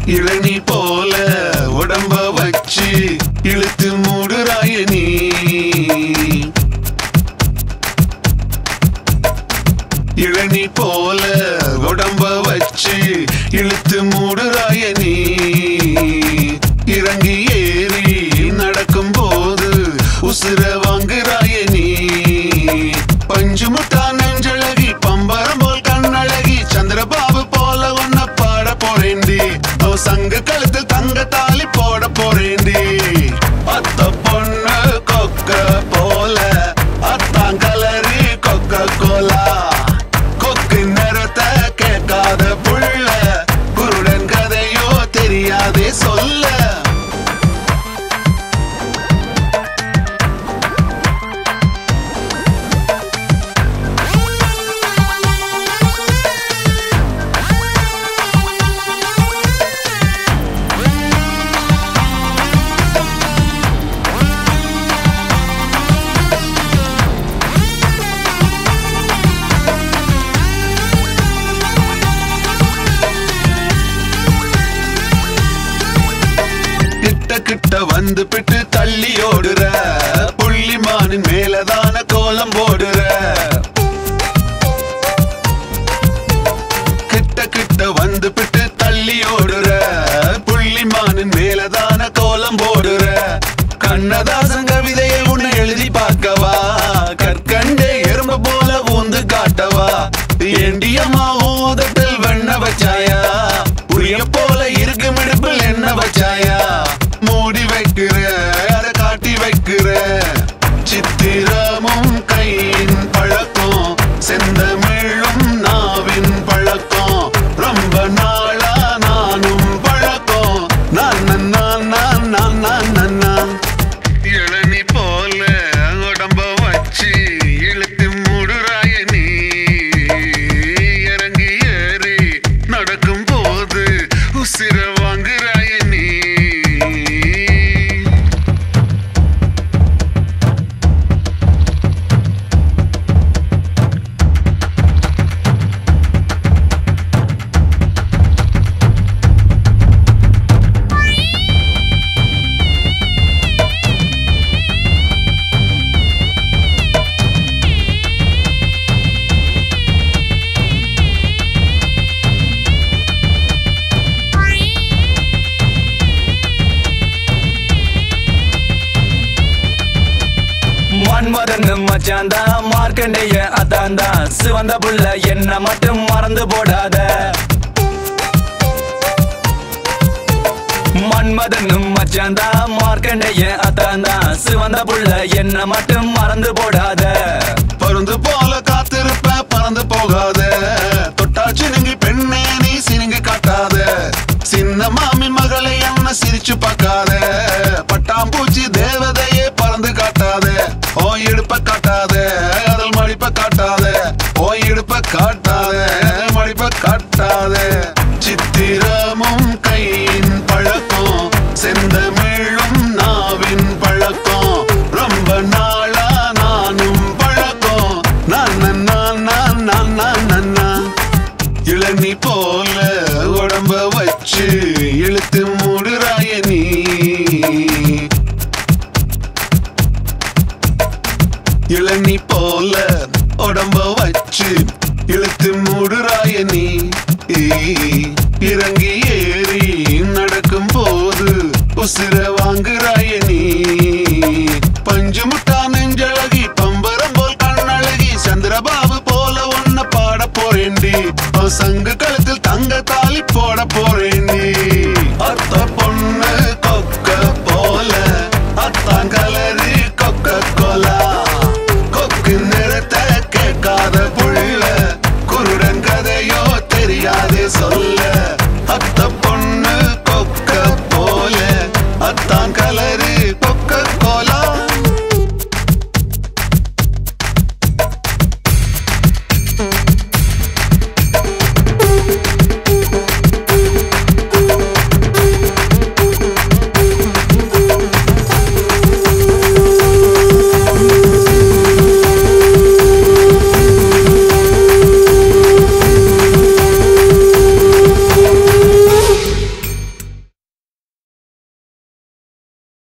இளநீ போல உடம்ப வச்சு இழுத்து மூடுறாய நீ. இளநீ போல உடம்ப வச்சு இழுத்து மூடுறாய நீ. இறங்கி ஏறி நடக்கும் போது உசுர வாங்குறாய நீ. பஞ்சு முட்டா நெஞ்சழகி பம்பரம் போல் கண்ணழகி சந்திரபாபு போல ஒன்ன பாட போறேண்டி. சங்க கழுத்தில் தங்க தாலி போட போறேண்டி. அத்த பொண்ணு கொக்க போல அத்தான் கலரி கொக்க கோலா. கொக்கு நிறத்தை கேட்காத புள்ள குருடன் கதையோ தெரியாதே சொல்ல. கிட்ட வந்து பிட்டு தள்ளி ஓடுற புள்ளிமானின் மேலதான கோலம் போடுற. கிட்ட கிட்ட வந்து பிட்டு தள்ளி ஓடுற புள்ளிமானின் மேலதான கோலம் போடுற. கண்ணதாசன் கவிதையை உன்னை எழுதி பார்க்கவா. கற்கண்டே எறும்பு போல ஊந்து காட்டவா. ஏண்டியம்மா ஊதத்தில் வெண்ண வச்சாயா. புரிய போல இருக்கு மிடுப்பில் என்ன வச்சாயா. மூடி வைக்கிற அதை காட்டி வைக்கிற. சித்திரமும் கையின் பழக்கம் செந்தமிழும் நாவின் பழக்கம். ரொம்ப நாளா நானும் பழக்கம். நான் நான் நான் நான் நான் நான். இளநீ போல உடம்ப வச்சு இழுத்து மூடுறாய நீ. இறங்கி ஏறி நடக்கும் போது உசிர வாங்குறாய நீ. மன்மதன் மச்சாந்தா மார்க்கண்டேய அதாந்தா. சிவந்த புள்ள என்ன மட்டும் மறந்து போடாத. மன்மதன் மச்சாந்தா மார்க்கண்டேய அதாந்தா. சிவந்த புள்ள என்ன மட்டும் மறந்து போடாத. பருந்து போல காத்திருப்ப பறந்து போகாத. தொட்டாச்சு நீங்க பெண்ணே நீ சினிங்கி காட்டாத. சின்ன மாமி மகளை என்ன சிரிச்சு பார்க்காத. பட்டாம்பூச்சி தேவதையே பறந்து காட்டாத. ஓ இடுப்ப காட்டாத அதில் மடிப்ப காட்டாத. ஓ இடுப்ப காட்டாத மடிப்ப காட்டாத. சித்திரமும் கையின் பழக்கம் செந்தமிழும் நாவின் பழக்கம். ரொம்ப நாளா நானும் பழக்கம். நான் நான் நான் நான் நான் நான். இளநீ போல உடம்ப வச்சு இழுத்து மூடுறாய நீ. இளநீ போல உடம்ப வச்சு இழுத்து மூடுறாய நீ. இறங்கி ஏறி நடக்கும் போது உசிர வாங்குறாய நீ. பஞ்சு முட்டா